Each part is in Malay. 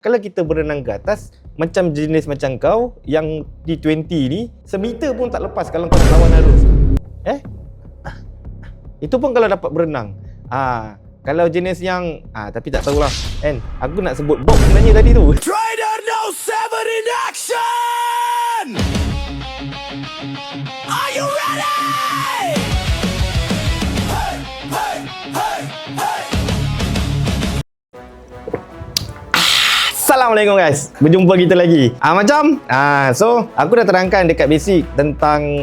Kalau kita berenang ke atas, macam jenis macam kau yang T20 ni, semeter pun tak lepas kalau kau nak lawan arus. Itu pun kalau dapat berenang. Kalau jenis yang tapi tak tahulah kan. Aku nak sebut box sebenarnya tadi tu. Trader No 7 in action! Are you ready? Hey, hey, hey, hey. Assalamualaikum guys. Berjumpa kita lagi. So aku dah terangkan dekat basic tentang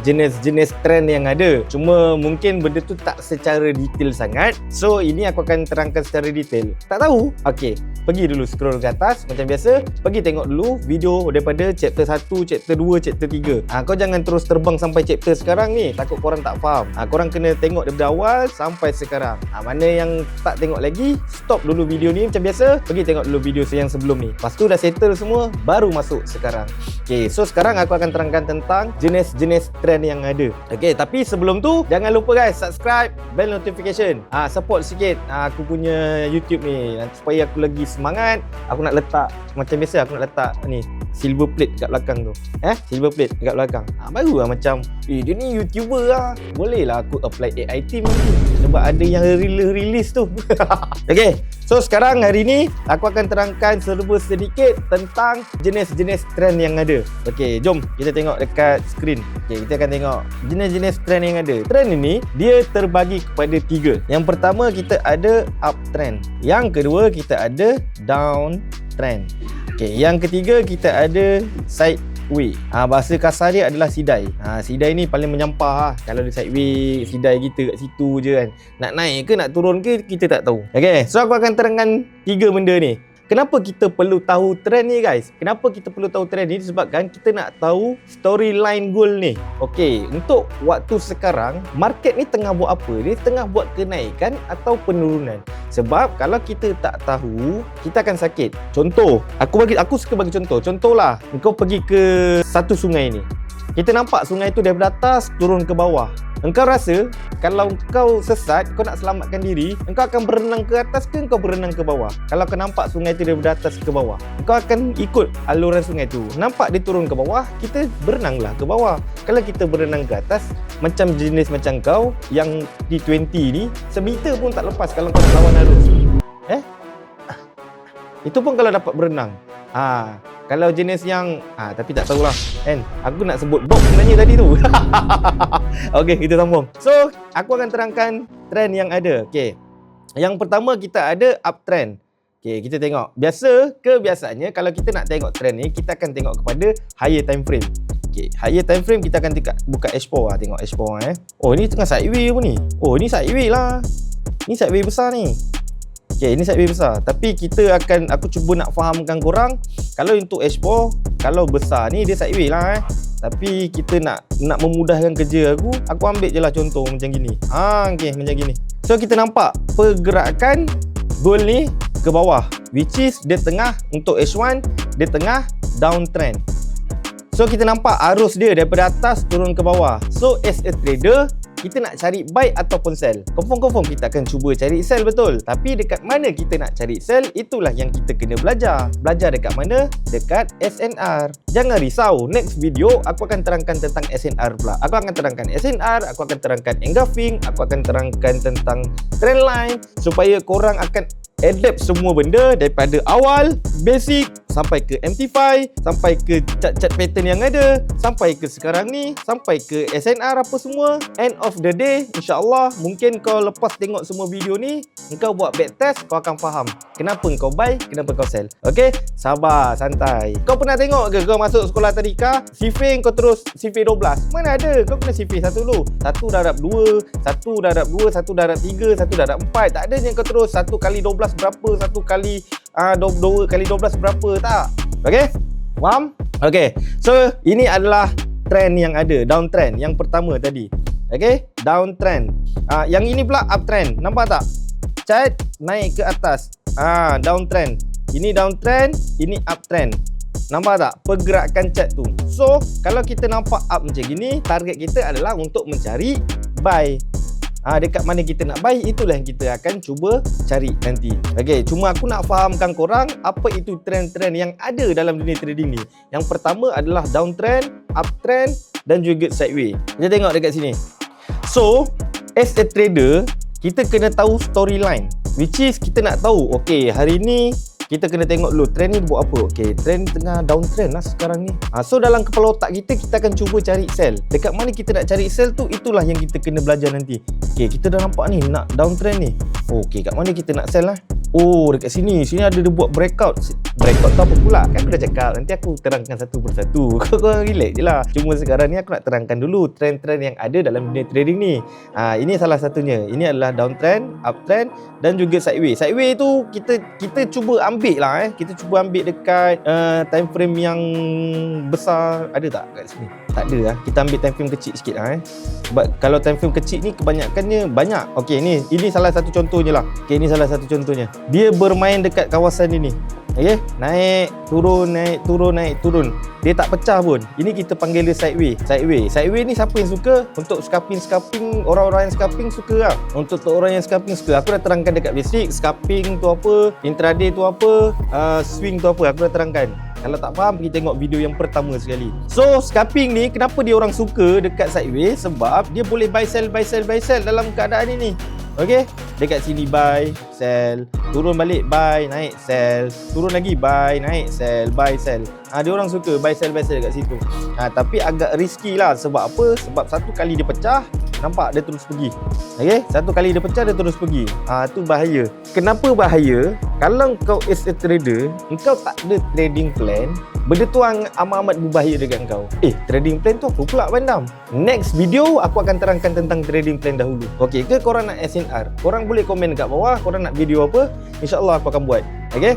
jenis-jenis trend yang ada. Cuma mungkin benda tu tak secara detail sangat. So ini aku akan terangkan secara detail. Tak tahu? Okey, pergi dulu scroll ke atas macam biasa. Pergi tengok dulu video daripada chapter 1, chapter 2, chapter 3. Kau jangan terus terbang sampai chapter sekarang ni. Takut korang tak faham. Korang kena tengok daripada awal sampai sekarang. Mana yang tak tengok lagi, stop dulu video ni macam biasa. Pergi tengok dulu video yang sebelum ni. Lepas tu dah settle semua, baru masuk sekarang. Okay, so sekarang aku akan terangkan tentang jenis-jenis trend yang ada. Okay, tapi sebelum tu, jangan lupa guys, subscribe, bell notification. Support sikit aku punya YouTube ni, supaya aku lagi semangat. Aku nak letak, macam biasa aku nak letak ni, silver plate kat belakang tu. Silver plate kat belakang. Baru lah macam, dia ni YouTuber lah. Boleh lah aku apply AI team nanti. Sebab ada yang release tu. Okay, so sekarang hari ni, aku akan terangkan serba sedikit tentang jenis-jenis trend yang ada. Okey, jom kita tengok dekat skrin. Okey, kita akan tengok jenis-jenis trend yang ada. Trend ini dia terbagi kepada 3. Yang pertama kita ada uptrend. Yang kedua kita ada downtrend. Okey, yang ketiga kita ada sideway. Bahasa kasar dia adalah sidai. Sidai ni paling menyampah lah. Kalau dia sideway, sidai kita kat situ je kan. Nak naik ke nak turun ke kita tak tahu. Okey, so aku akan terangkan 3 benda ni. Kenapa kita perlu tahu trend ni guys? Kenapa kita perlu tahu trend ni? Disebabkan kita nak tahu storyline goal ni. Okey, untuk waktu sekarang, market ni tengah buat apa? Dia tengah buat kenaikan atau penurunan. Sebab kalau kita tak tahu, kita akan sakit. Contoh, aku suka bagi contoh. Contohlah, kau pergi ke satu sungai ni. Kita nampak sungai tu daripada atas turun ke bawah. Engkau rasa kalau kau sesat, kau nak selamatkan diri, engkau akan berenang ke atas ke engkau berenang ke bawah? Kalau kau nampak sungai tu daripada atas ke bawah, engkau akan ikut aluran sungai tu. Nampak dia turun ke bawah, kita berenanglah ke bawah. Kalau kita berenang ke atas, macam jenis macam kau yang T20 ni, semeter pun tak lepas kalau kau nak lawan arus. Itu pun kalau dapat berenang. Kalau jenis yang tapi tak tahulah kan. Aku nak sebut box sebenarnya tadi tu. Okey, kita sambung. So, aku akan terangkan trend yang ada. Okey. Yang pertama kita ada uptrend. Okey, kita tengok. Kebiasaannya kalau kita nak tengok trend ni, kita akan tengok kepada higher time frame. Okey, higher time frame kita akan buka H4 tengok H4 Oh, ni tengah sideway pun ni. Oh, ni sideway lah. Ni sideway besar ni. Okay, ini sideway besar. Tapi aku cuba nak fahamkan korang. Kalau untuk H4, kalau besar ni dia sideway lah Tapi kita nak memudahkan kerja aku ambil je lah contoh macam gini. Okay, macam gini. So kita nampak pergerakan goal ni ke bawah, which is dia tengah untuk H1, dia tengah downtrend. So kita nampak arus dia daripada atas turun ke bawah. So as a trader, kita nak cari buy ataupun sell. Confirm kita akan cuba cari sell betul. Tapi dekat mana kita nak cari sell, itulah yang kita kena belajar. Belajar dekat mana? Dekat SNR. Jangan risau, next video aku akan terangkan tentang SNR pula. Aku akan terangkan SNR, aku akan terangkan engulfing, aku akan terangkan tentang trend line, supaya korang akan adapt semua benda daripada awal, basic, sampai ke MT5, sampai ke cat-cat pattern yang ada, sampai ke sekarang ni, sampai ke SNR apa semua. End of the day, insyaAllah, mungkin kau lepas tengok semua video ni, kau buat backtest, kau akan faham kenapa kau buy, kenapa kau sell. Okay? Sabar, santai. Kau pernah tengok ke kau masuk sekolah tadika, sifir kau terus sifir 12? Mana ada? Kau kena sifir satu dulu. Satu darab 2, satu darab 2, satu darab 3, satu darab 4. Tak ada yang kau terus 1 kali 12 berapa, 1 kali 2 kali 12 berapa, tak? Okay? Faham? Okay, so ini adalah trend yang ada, downtrend yang pertama tadi. Okay, downtrend. Yang ini pula uptrend. Nampak tak? Chart naik ke atas. Downtrend. Ini downtrend, ini uptrend. Nampak tak pergerakan chart tu? So, kalau kita nampak up macam gini, target kita adalah untuk mencari buy. Dekat mana kita nak buy, itulah yang kita akan cuba cari nanti. Okay, cuma aku nak fahamkan korang apa itu trend-trend yang ada dalam dunia trading ni. Yang pertama adalah downtrend, uptrend dan juga sideway. Kita tengok dekat sini. So, as a trader, kita kena tahu storyline, which is kita nak tahu, okay, hari ni kita kena tengok dulu trend ni buat apa. Okay, trend tengah downtrend lah sekarang ni. So dalam kepala otak kita, kita akan cuba cari sell. Dekat mana kita nak cari sell tu, itulah yang kita kena belajar nanti. Okay, kita dah nampak ni nak downtrend ni. Okay, kat mana kita nak sell lah? Oh, dekat sini. Sini ada dia buat breakout. Breakout tu apa pula? Kan aku dah cakap, nanti aku terangkan satu persatu. Kau relax je lah. Cuma sekarang ni aku nak terangkan dulu trend-trend yang ada dalam dunia trading ni. Ini salah satunya. Ini adalah downtrend, uptrend dan juga sideway. Sideway tu kita cuba ambil lah. Kita cuba ambil dekat time frame yang besar. Ada tak kat sini? Tak ada lah. Kita ambil time frame kecil sikit lah. Sebab kalau time frame kecil ni kebanyakannya banyak. Okay, ini salah satu contohnya lah. Okay, ini salah satu contohnya. Dia bermain dekat kawasan ini. Okay, naik, turun, naik, turun, naik, turun. Dia tak pecah pun. Ini kita panggil dia sideway. Sideway ni siapa yang suka? Untuk scalping, orang-orang yang scalping suka lah. Untuk orang yang scalping suka. Aku dah terangkan dekat basic. Scalping tu apa, intraday tu apa, swing tu apa. Aku dah terangkan. Kalau tak faham, pergi tengok video yang pertama sekali. So, scalping ni, kenapa dia orang suka dekat sideway? Sebab dia boleh buy sell dalam keadaan ini. Okay, dekat sini buy, sell, turun balik buy, naik, sell, turun lagi buy, naik, sell, buy, sell. Dia orang suka buy sell dekat situ. Tapi agak risky lah. Sebab apa? Sebab satu kali dia pecah, nampak dia terus pergi. Okay, satu kali dia pecah, dia terus pergi. Tu bahaya. Kenapa bahaya? Kalau kau as a trader, engkau tak ada trading plan, benda tu amat berbahaya dekat kau. Trading plan tu apa pula Bandam? Next video aku akan terangkan tentang trading plan dahulu. Okey ke korang nak SNR? Korang boleh komen kat bawah korang nak video apa, InsyaAllah aku akan buat. Okey?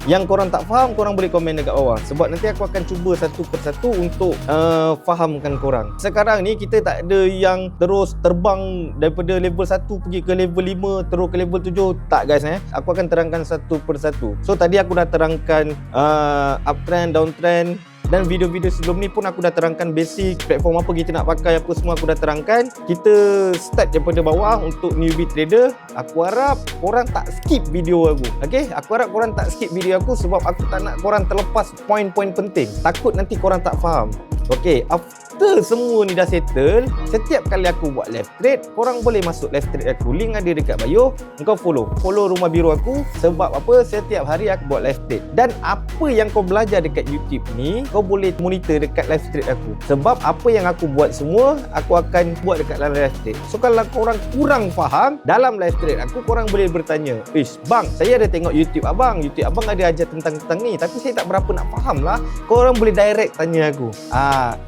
Yang korang tak faham, korang boleh komen dekat bawah. Sebab nanti aku akan cuba satu persatu untuk fahamkan korang. Sekarang ni kita tak ada yang terus terbang daripada level 1 pergi ke level 5 terus ke level 7. Tak guys. Aku akan terangkan satu persatu. So tadi aku dah terangkan uptrend, downtrend, dan video-video sebelum ni pun aku dah terangkan basic platform apa kita nak pakai, apa semua aku dah terangkan. Kita start daripada bawah untuk newbie trader. Aku harap korang tak skip video aku. Okay? Aku harap korang tak skip video aku sebab aku tak nak korang terlepas poin-poin penting. Takut nanti korang tak faham. Okay, after semua ni dah settle, setiap kali aku buat live trade, korang boleh masuk live trade aku. Link ada dekat bio. Engkau follow rumah biru aku. Sebab apa? Setiap hari aku buat live trade. Dan apa yang kau belajar dekat YouTube ni, kau boleh monitor dekat live trade aku. Sebab apa yang aku buat semua, aku akan buat dekat dalam live trade. So kalau korang kurang faham dalam live trade aku, korang boleh bertanya, bang, saya ada tengok YouTube abang ada ajar tentang ni, tapi saya tak berapa nak faham lah. Korang boleh direct tanya aku.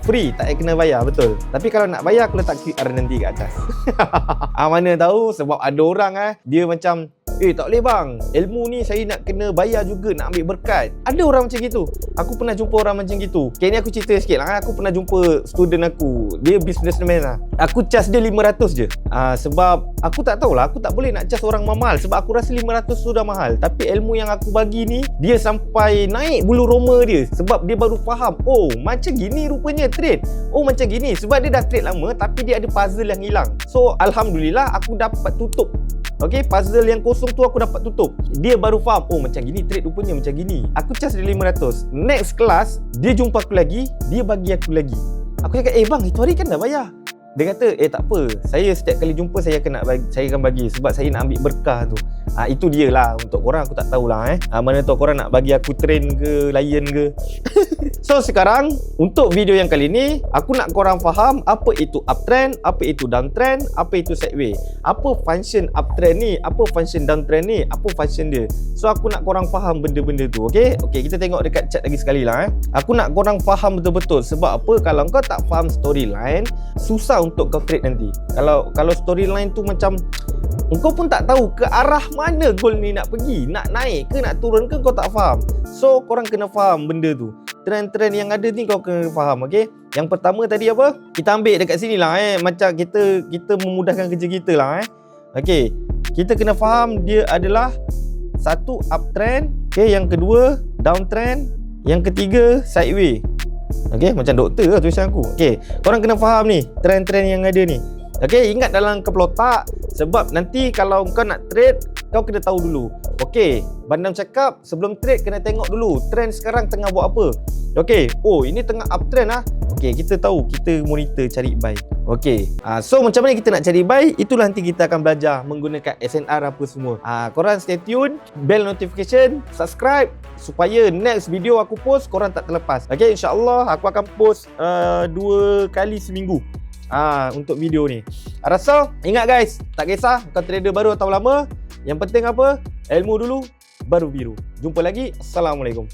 Free, tak kena bayar, betul. Tapi kalau nak bayar, aku letak QR nanti kat atas. Mana tahu, sebab ada orang dia macam, tak boleh bang, ilmu ni saya nak kena bayar juga, nak ambil berkat. Ada orang macam gitu. Aku pernah jumpa orang macam gitu. Okay, ni aku cerita sikit lah. Aku pernah jumpa student aku. Dia businessman lah. Aku charge dia 500 je. Sebab aku tak tahulah, aku tak boleh nak charge orang mahal. Sebab aku rasa 500 sudah mahal. Tapi ilmu yang aku bagi ni, dia sampai naik bulu roma dia. Sebab dia baru faham, macam gini rupanya trade. Macam gini. Sebab dia dah trade lama, tapi dia ada puzzle yang hilang. So, Alhamdulillah aku dapat tutup. Okay, puzzle yang kosong tu aku dapat tutup. Dia baru faham, macam gini trade rupanya, macam gini. Aku charge dia 500. Next class, dia jumpa aku lagi, dia bagi aku lagi. Aku cakap, bang, itu hari kan dah bayar. Dia kata, tak apa, saya setiap kali jumpa saya akan bagi sebab saya nak ambil berkah tu. Itu dia lah. Untuk korang aku tak tahulah mana tahu korang nak bagi aku train ke, lion ke. So sekarang, untuk video yang kali ni, aku nak korang faham apa itu uptrend, apa itu downtrend, apa itu sideway. Apa function uptrend ni, apa function downtrend ni, apa function dia. So aku nak korang faham benda-benda tu. Okay, kita tengok dekat chat lagi sekali lah. Aku nak korang faham betul-betul. Sebab apa? Kalau kau tak faham storyline, susah untuk kau trade nanti. Kalau storyline tu macam engkau pun tak tahu ke arah mana goal ni nak pergi, nak naik ke nak turun ke, kau tak faham. So korang kena faham benda tu. Trend-trend yang ada ni kau kena faham. Okay, yang pertama tadi apa? Kita ambil dekat sini lah macam kita memudahkan kerja kita lah Okay, kita kena faham dia adalah satu uptrend, okay, yang kedua downtrend, yang ketiga sideway. Okay, macam doktor lah tulisan aku. Okay, korang kena faham ni trend-trend yang ada ni. Okay, ingat dalam kepala otak. Sebab nanti kalau kau nak trade, kau kena tahu dulu. Okay, Bandam cakap sebelum trade kena tengok dulu trend sekarang tengah buat apa. Okay, oh ini tengah uptrend lah. Okay, kita tahu, kita monitor cari buy. Okay, so macam mana kita nak cari buy, itulah nanti kita akan belajar menggunakan SNR apa semua. Korang stay tune, bell notification, subscribe supaya next video aku post korang tak terlepas. Okay, insyaAllah aku akan post 2 kali seminggu untuk video ni. Rasa ingat guys, tak kisah kau trader baru atau lama, yang penting apa? Ilmu dulu baru biru. Jumpa lagi. Assalamualaikum.